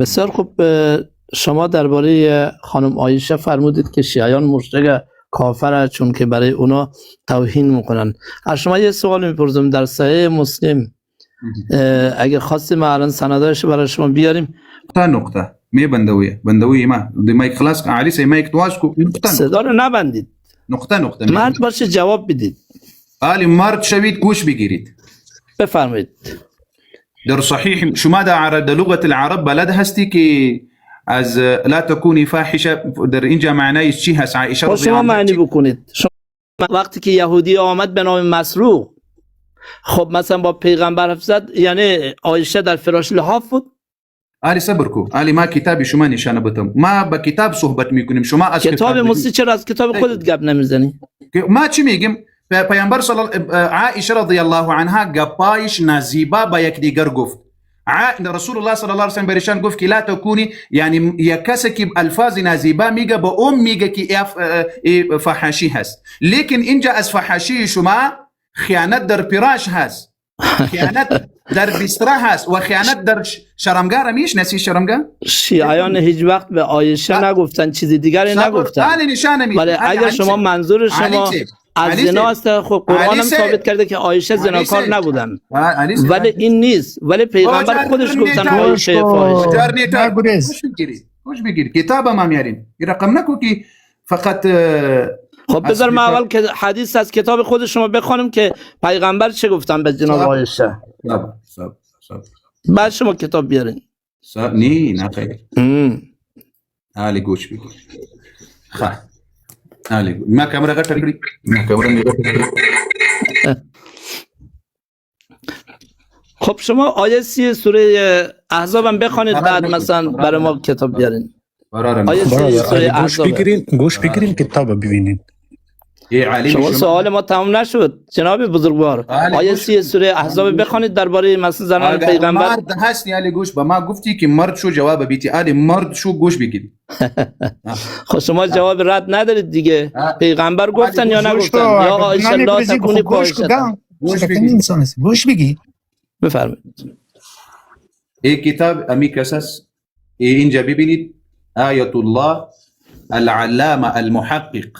بسیار خوب. شما درباره خانم عایشه فرمودید که شیعیان مشرک کافر چون که برای اونا توهین میکنن. از شما یه سوال میپرسم، در صحیح مسلم اگر خواستیم ما الان سندش برای شما بیاریم. نقطه می بندوی ما دی مایک خلاص علی سی مایک تواش کو صدا رو نبندید، نقطه مرد باشه جواب بدید. علی مرد شوید گوش بگیرید. بفرمایید. در صحیح شما در لغت العرب بلد هستی که از لا تكوني فاحشه در اینجا معنیش چی هست؟ عایشه رضی شما الله معنی بکنید. شما وقتی که یهودی آمد به نام مسروق، خب مثلا با پیغمبر حرف زد، یعنی عایشه در فراش لحاف بود؟ علی صبر کو علی، ما کتاب شما نشانه بدم، ما با کتاب صحبت میکنیم، شما از کتاب مستی چرا از کتاب خودت گپ نمیزنی؟ ما چی میگیم؟ پیامبر صلی الله عایشه رضی الله عنها گپایش نزیبا با یک دیگر گفت. رسول الله صلی الله علیه و سلم برشان گفت که لا تکونی، یعنی یک کسی که الفاظ نزیبا میگه با اون میگه که فحاشی هست، لیکن اینجا از فحاشی شما خیانت در فراش هست، خیانت در بستر هست و خیانت در شرمگاه را میشناسی؟ شرمگاه شیعیان هیچ وقت به عایشه نگفتن، چیزی دیگری نگفتن. ولی اگر شما منظور شما از زنا است، خب قرآن هم ثابت کرده که عایشه زناکار نبودن، ولی این نیست. ولی پیغمبر خودش گفتن عایشه فاحشه. خوش بگیر کتاب ما میاریم رقم نکو که فقط. خب بذار ما اول که حدیث از کتاب خود شما بخونیم که پیغمبر چه گفتن به جناب عایشه، بعد شما کتاب بیارین. نه خیر. علی گوش بگیر. علی ما کامرا غټه کړی، ما کامرا خب شما آیه 30 سوره احزاب هم بخونید، بعد مثلا برای ما کتاب بیارین. آیه 30 سوره احزاب گوش بگیرین کتاب ببینید. شما سوال ما تمام نشد جناب بزرگوار. آیه 30 سوره احزاب بخونید درباره مثلا زنان پیغمبر. مرد هستی علی گوش به ما گفتی که مرد شو جواب بیتی، علی مرد شو گوش بگیری. خب شما جواب رد ندارید دیگه. پیغمبر گفتن یا نگفتن؟ یا عایشه لا تکونی فاحشه؟ گوش بگی. بفرمایید. این کتاب امی کساس اینجا ببینید، آیت الله العلامه المحقق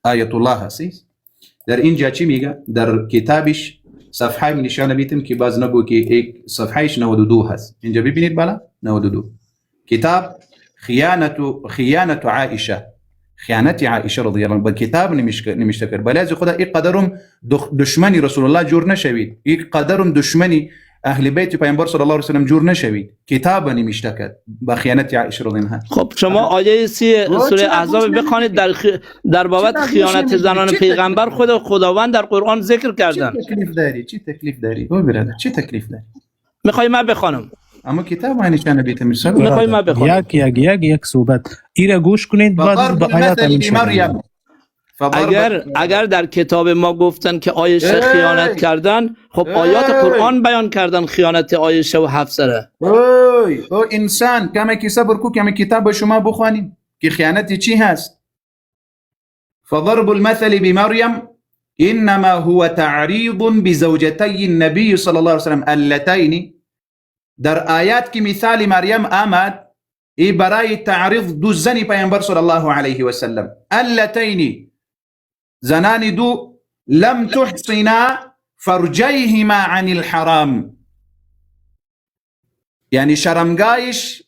آیت الله هست. در اینجا چی میگه؟ در کتابش صفحه نشانه میتیم که باز نگو که یک صفحهش 92 هست. اینجا ببینید بالا 92 کتاب خیانت عایشه، خیانت عایشه رضی الله عنها. کتاب نمیشه کرد بلای خدا این قدرم دشمنی رسول الله جور نشوید، این قدرم دشمنی اهل بیت پیامبر صلی الله علیه و سلم جور نشوید. کتاب نمیشه کرد با خیانت عایشه رضی الله عنها. خب شما آیه 30 سوره احزاب بخونید در بابت خیانت زنان پیغمبر خداوند در قرآن ذکر کردن. چی تکلیف داری؟ او برادر چی تکلیف داری؟ میخوای من بخونم؟ اما کتاب معنی چنه بیتم مثلا میخوای من بخونم؟ یک صحبت ایرا گوش کنید بعد به آیات مریم. اگر در کتاب ما گفتن که عایشه خیانت کردن، خب آیات قرآن بیان کردن خیانت عایشه و حفصه. او انسان کمی که صبر کو، کمی کتاب شما بخوانیم که خیانت چی هست. فضرب المثل بمريم انما هو تعريض بزوجتي النبي صلى الله عليه وسلم اللتين. در آیات که مثال مریم آمد، ای برای تعریض دو زنی پیامبر صلی الله علیه و سلم، اللتین زنان دو لم تحصنا فرجیهما عن الحرام، یعنی شرمگاهش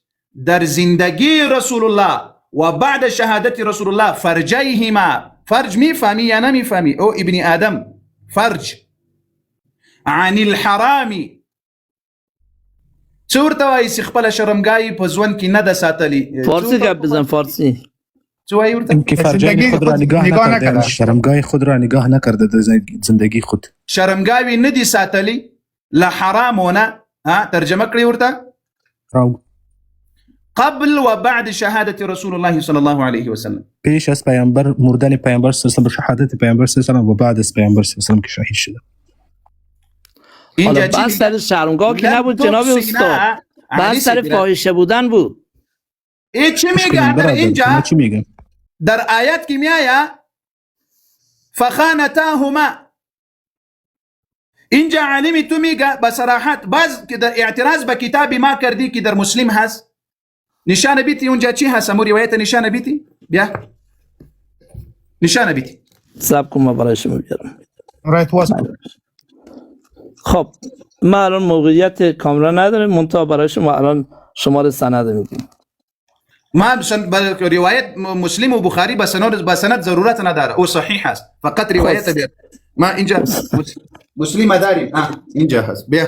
در زندگی رسول الله و بعد شهادت رسول الله فرجیهما، فرج میفهمی یا نمیفهمی او ابن آدم؟ فرج عن الحرامی چورته وای سی خپل شرمګای په ځوان کې نه د ساتلی. فارسی گپ بزن. فارسی چه وای ورته؟ که فرجای خود را نگاه نکرده، شرمگاه خود را نگاه نکرده در زندگی خود، شرمګاوی نه دي ساتلی لا حرامونه. ترجمه کړی ورته قبل و بعد شهادت رسول الله صلی الله علیه و سلم، پیش از پیامبر مردن پیامبر صلی الله علیه و سلم، شهادت پیامبر صلی الله علیه و سلم و بعد از پیامبر صلی الله علیه و سلم که شهید شده. حالا بس سر شرمگاه که نبود جناب استاد، بس سر فاحشه بودن بود. ای چی میگه در اینجا؟ در آیات که میآید فخانتاهما، اینجا عالمی تو میگه به صراحت باز که در اعتراض به کتاب ما کردی که در مسلم هست، نشانه بیتی اونجا چی هست؟ امو روایت نشانه بیتی؟ بیا نشانه بیتی. سب کن ما برای شما بیارم. رایت واس خب ما الان موقعیت کاملا نداریم، منتها برای شما الان شماره سند میگیم. ما روایت مسلم و بخاری به سند ضرورت نداره، او صحیح هست، فقط روایت بیا. ما اینجا مسلم داریم، اینجا هست، بیا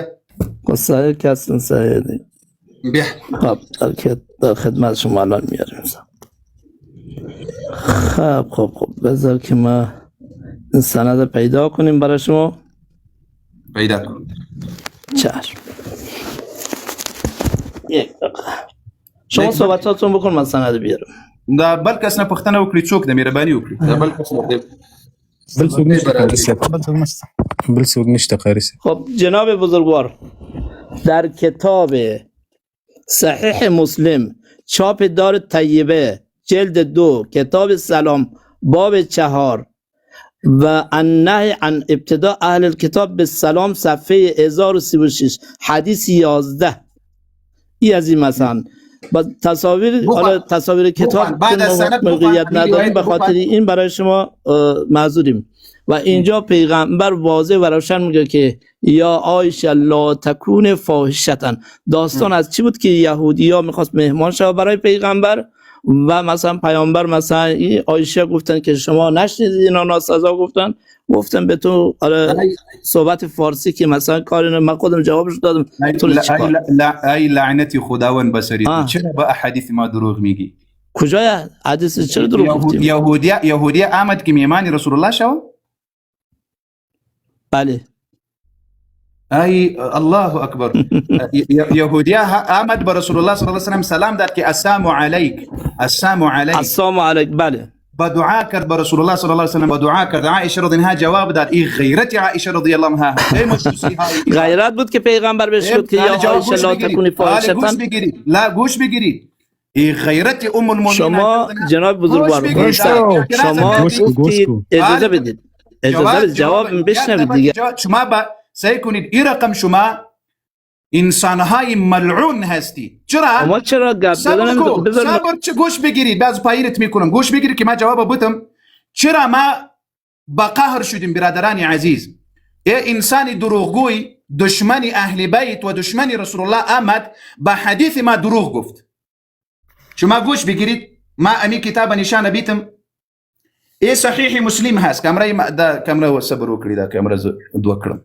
صحیح کسن صحیح دی. بیا خب در خدمت شما الان میاریم. خب بذار که ما این سند پیدا کنیم برای شما. پیدا کن. چشم. یک دقیقه شما صحبتاتون بکن، من سند بیارم. دا بل کس نه پښتنه وکړي، څوک د مهرباني وکړي، دا بل کس نه. بل څوک نشته قاری صاحب. خب جناب بزرگوار، در کتاب صحیح مسلم چاپ دار طیبه جلد 2 کتاب سلام باب 4 و النهی عن ابتداء اهل الكتاب بالسلام صفحه 1036 حدیث 11 ای از این مثلا با تصاویر، حالا تصاویر کتاب بعد از سند موقعیت نداریم، به خاطر این برای شما معذوریم. و اینجا پیغمبر واضح و روشن میگه که یا عایشه لا تکون فاحشتن. داستان از چی بود که یهودی‌ها میخواست مهمان شود برای پیغمبر و مثلا پیامبر مثلا این عایشه گفتن که شما نشنیدید اینا ناسزا گفتن به تو صحبت فارسی که مثلا کار من خودم جوابش دادم. ای لعنتی خداوند بصری، چرا با احادیث ما دروغ میگی؟ کجای حدیث چرا دروغ گفتیم؟ یهودی آمد که میهمان رسول الله شو؟ بله. ای الله اکبر. یهودی آمد به رسول الله صلی الله علیه و سلم سلام داد که السلام علیک، السلام علیک، السلام علیک. بله. با دعا کرد به رسول الله صلی الله علیه و سلم، با دعا کرد. عایشه رضی الله عنها جواب داد. این غیرت عایشه رضی الله عنها، غیرت بود که پیغمبر بهش گفت که یا عایشه لا تکونی فاحشة. لا گوش بگیرید، این غیرت ام المؤمنین. شما جناب بزرگوار، شما اجازه بدید، جواب بشنوید دیگه. شما سعی کنید این رقم شما انسانهای ملعون هستی. چرا؟ ما چرا گپ دادن؟ صبر گوش بگیرید، باز پایینت میکنم، گوش بگیرید که ما جواب بدم. چرا ما با قهر شدیم برادران عزیز؟ ای انسان دروغگوی، دشمن اهل بیت و دشمن رسول الله آمد با حدیث ما دروغ گفت. شما گوش بگیرید، ما امی کتاب نشانه بیتم. ای صحیح مسلم هست. کامرا صبر وکړئ، دا کامرا دوه کړم.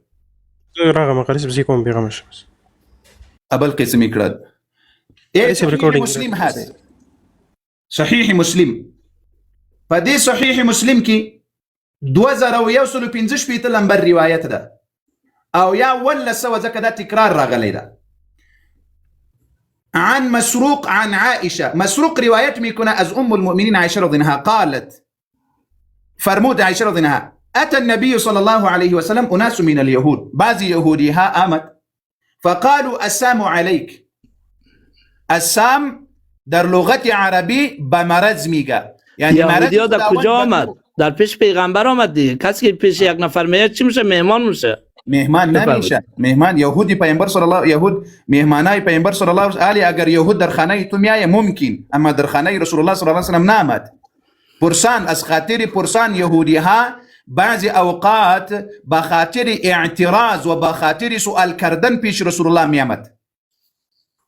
راغه مقاله بزی کوم پیغام شمس ابل قسم کړه. ای صحیح مسلم هست. صحیح مسلم. په دې صحیح مسلم کې 2115 لمبر روایت ده، او یا ولا سوا ځکه دا تکرار راغلی ده. عن مسروق عن عائشه. مسروق روایت میکنه از ام المؤمنین عائشه رضی الله عنها قالت، فرمود عائشه رضی الله عنها اتى النبي صلى الله عليه وسلم اناس من اليهود، بعض يهوديها آمد فقالوا السلام عليك. السلام در لغت عربی به مرض میگه، یعنی یهودی‌ها در کجا آمد؟ در پیش پیغمبر آمد دیگه. کسی که پیش یک نفر میاد چی میشه؟ مهمان میشه. مهمان نمیشه. مهمان یهودی پیامبر صلی الله، یهود مهمانای پیامبر صلی الله علیه، اگر یهود در خانه تو میایه ممکن، اما در خانه رسول الله صلی الله علیه و سلم نامد. پرسان از خاطر پرسان یهودی ها بعضی اوقات با خاطر اعتراض و با خاطر سوال کردن پیش رسول الله میامد.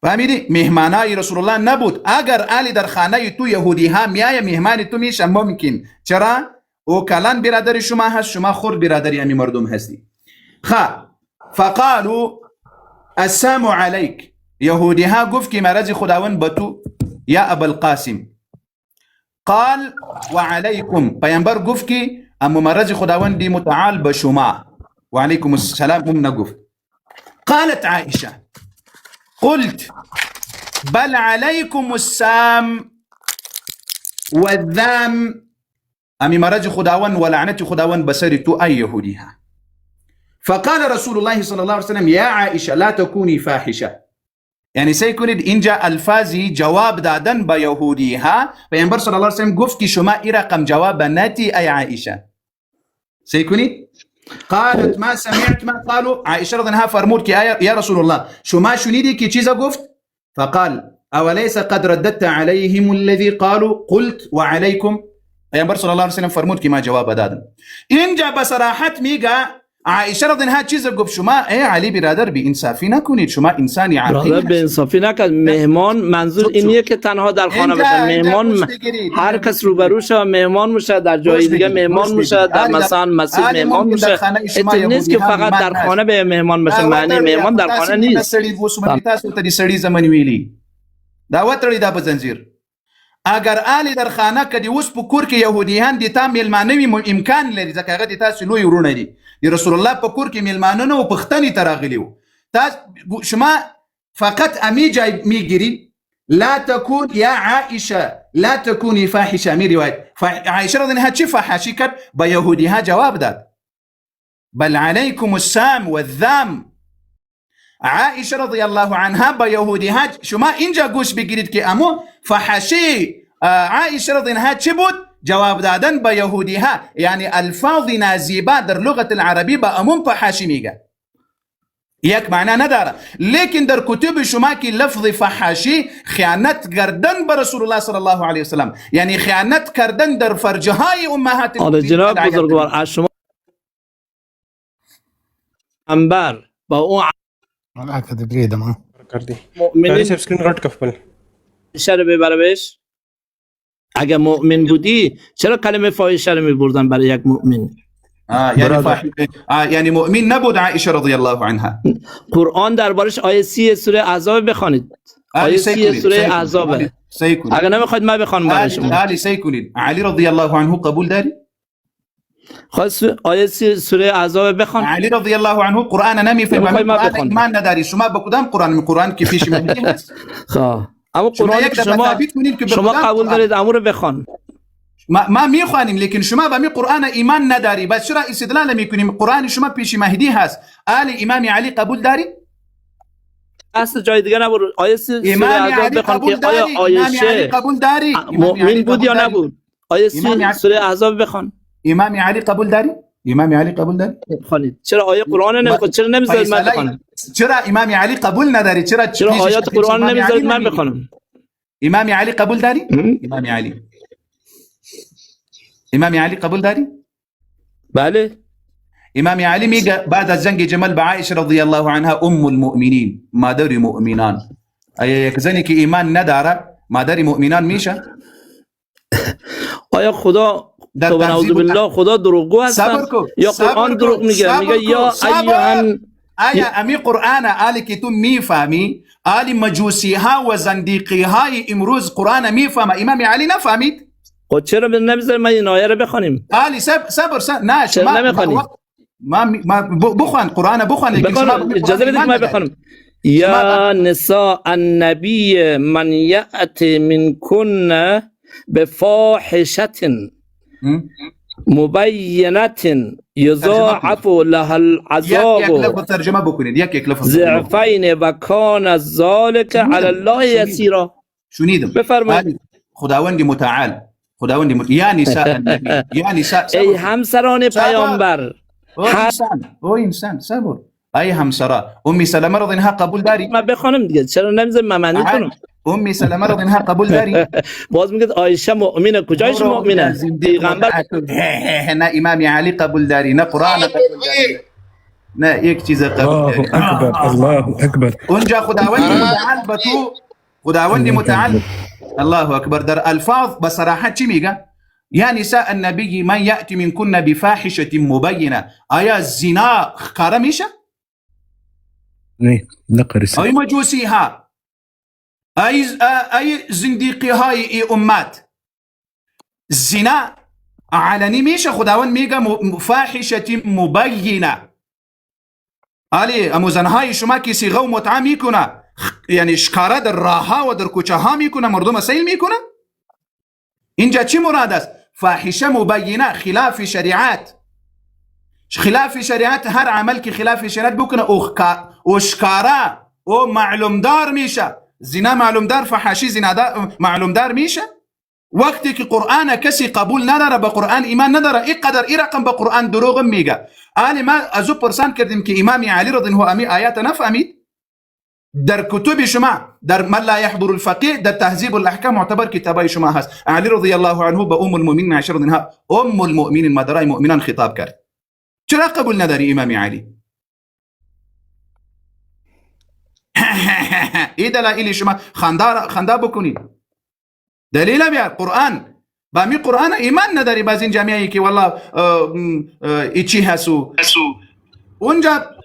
فهمیدی؟ مهمانای رسول الله نبود. اگر علی در خانه تو یهودی ها میایه مهمان تو میشه ممکن. چرا؟ او کلان برادر شما هست، شما خود برادری امی مردم هستی. فقالوا السلام علیک. یهودی ها گفت که مرض خداوند به تو یا ابا القاسم. قال وعليكم. پیامبر گفت که اما مرض خداوند متعال به شما و علیکم السلام نگفت. قالت عائشه قلت بل عليكم السام والذام. امی مرض خداوند و لعنت خداوند بسر تو ای یهودیها. فقال رسول الله صلی الله علیه وسلم یا عائشه لا تكوني فاحشه. یعنی سعی کنید اینجا الفاظی جواب دادن به یهودی ها. پیامبر صلی الله علیه و سلم گفت که شما این رقم جواب نتی ای عائشه. سعی کنید قالت ما سمعت ما قالوا. عائشه رضی الله عنها فرمود که یا رسول الله شما شنیدی که چیزا گفت؟ فقال اوليس قد رددت عليهم الذي قالوا قلت وعليكم. پیامبر صلی الله علیه و سلم فرمود که ما جواب دادم. اینجا به صراحت میگه عائشه رضی الله عنها چیز گفت شما ای علی برادر بی انصافی نکنید، شما انسانی عاقل برادر به انصافی نکرد. مهمان منظور اینیه که تنها در خانه باشه. مهمان هر کس روبروشه و مهمان میشه، در جای دیگه مهمان میشه، در مثلا مسجد مهمان میشه. این نیست که فقط در خانه به مهمان باشه. معنی مهمان در خانه نیست. تاسو ته سړی زمن ویلی دا وتړی دا په زنجیر. اگر آلی در خانه کدی اوس په کور کې يهوديان دي تا میلمانه وي امکان لري ځکه هغه دي تاسو لوی ورونه دي. دی رسول الله په کور کې میلمانه نه او پښتني تراغلی وو. تاسو شما فقط امی جای میگیری. لا تكون يا عائشه لا تكوني فاحشه. می روایت عائشه رضی الله عنها چی فحاشی کرد؟ با یهودی ها جواب داد بل عليكم السام والذام. عائشه رضی الله عنها با یهودی ها، شما اینجا گوش بگیرید که امو فحاشی عائشه رضی الله عنها چی بود؟ جواب دادن با یهودی ها، یعنی الفاظ نازیبا در لغت العربی با امون فحاشی میگه. یک معنا نداره، لیکن در کتب شما که لفظ فحاشی خیانت کردن به رسول الله صلی الله علیه وسلم، یعنی خیانت کردن در فرجهای امهات المؤمنین. جناب بزرگوار از شما انبر با اون مؤمنین سکرین رد کفل فاحشه رو ببره بهش. اگه مؤمن بودی چرا کلمه فاحشه رو میبردن برای یک مؤمن؟ یعنی مؤمن نبود عائشه رضی الله عنها. قرآن دربارش آیه 30 سوره احزاب بخوانید. آیه 30 سوره احزاب. اگه نمیخواید من بخوانم برای شما. علی سیکونید. علی رضی الله عنه قبول داری؟ خواست آیه 30 سوره احزاب بخوان. علی رضی الله عنه قرآن نمیفهمه، قرآن ایمان نداری. شما با کدام قرآن که پیش مهدی هست؟ خب اما قرآن شما قبول دارید امو رو بخوان. ما میخوانیم، لیکن شما به می قرآن ایمان نداری. بس چرا استدلال میکنیم؟ قرآن شما پیش مهدی هست. آل امام علی قبول داری؟ اصل جای دیگه نبود. آیه 30 امام علی قبول داری؟ امام علی قبول داری؟ مؤمن بود یا نبود؟ آیه 30 سوره احزاب بخوان. امام علی قبول داری؟ امام علی قبول داری؟ بخونید. چرا آیه قرآن نمیخونید؟ چرا نمیذارید من بخونم؟ چرا امام علی قبول نداری؟ چرا آیات قرآن نمیذارید من بخونم؟ امام علی قبول داری؟ امام علی قبول داری؟ بله. امام علی میگه بعد از جنگ جمل به عایشه رضی الله عنها ام المؤمنین، مادر مؤمنان. یک زنی که ایمان نداره مادر مؤمنان میشه؟ آیا خدا تو نعوذ بالله خدا دروغگو هستن یا قرآن دروغ میگه؟ میگه یا ایهن آیا امی قرآن آلی که تو میفهمی، آلی مجوسی ها و زندیقی های امروز قرآن میفهمه، امام علی نفهمید؟ خود چرا نمیذاری ما این آیه رو بخونیم؟ آلی صبر نه چرا نمیخونیم؟ ما بخوان قرآن بخوان، اجازه بدید ما بخونم. یا نساء النبی من یأتی منکن بفاحشة مبینة یضاعف لها العذاب یک لفظ ترجمه بکنید. یک لفظ ضعفین و کان ذلک علی الله یسیرا. شنیدم. بفرمایید. خداوند متعال، یا نساء النبی، یا نساء ای همسران پیامبر. او انسان صبر. ای همسرا ام سلمه رضی عنها قبول داری؟ ما بخونم دیگه، چرا نمیذارم من معنی کنم؟ ام سلمه رضی عنها قبول داری؟ باز میگه عایشه مؤمنه. کجایش مؤمنه؟ پیغمبر. نه امام علی قبول داری، نه قرآن قبول داری، نه یک چیز قبول داری. الله اکبر. اونجا خداوند متعال به تو، خداوند متعال الله اکبر در الفاظ بصراحه چی میگه؟ یا نساء النبی من یأتی منکن بفاحشه مبینه. آیا زنا خکاره میشه؟ نه نقرس. ای مجوسی ها، ای زندیقی های ای امت، زنا علنی میشه؟ خداوند میگه فاحشه مبینه. آلی امو زنهای شما که صیغه و متعه میکنه، یعنی شکاره در راه ها و در کوچه ها میکنه، مردم سیل میکنه. اینجا چی مراد است؟ فاحشه مبینه، خلاف شریعت. خلاف شریعت هر عمل که خلاف شریعت بکنه او شکاره او معلوم دار میشه. زنا معلوم دار، فحاشی زنا معلوم دار میشه. وقتی که قرآن کسی قبول نداره، به قرآن ایمان نداره، اینقدر این رقم به قرآن دروغ میگه. آلی ما از او پرسان کردیم که امام علی رضی الله عنه آیات نفهمید؟ در کتب شما، در من لا يحضر الفقيه، در تهذیب الاحکام معتبر کتابای شما هست. علی رضی الله عنه به ام المؤمنین عایشه رضی الله عنها، ام المؤمنین، مادرای مؤمنان خطاب کرد. چرا قبول نداری امام علی؟ این دلایل شما خنده بکنید. دلیل بیار قرآن. با می قرآن ایمان نداری، باز این جامعه که والله ای چی هستو اونجا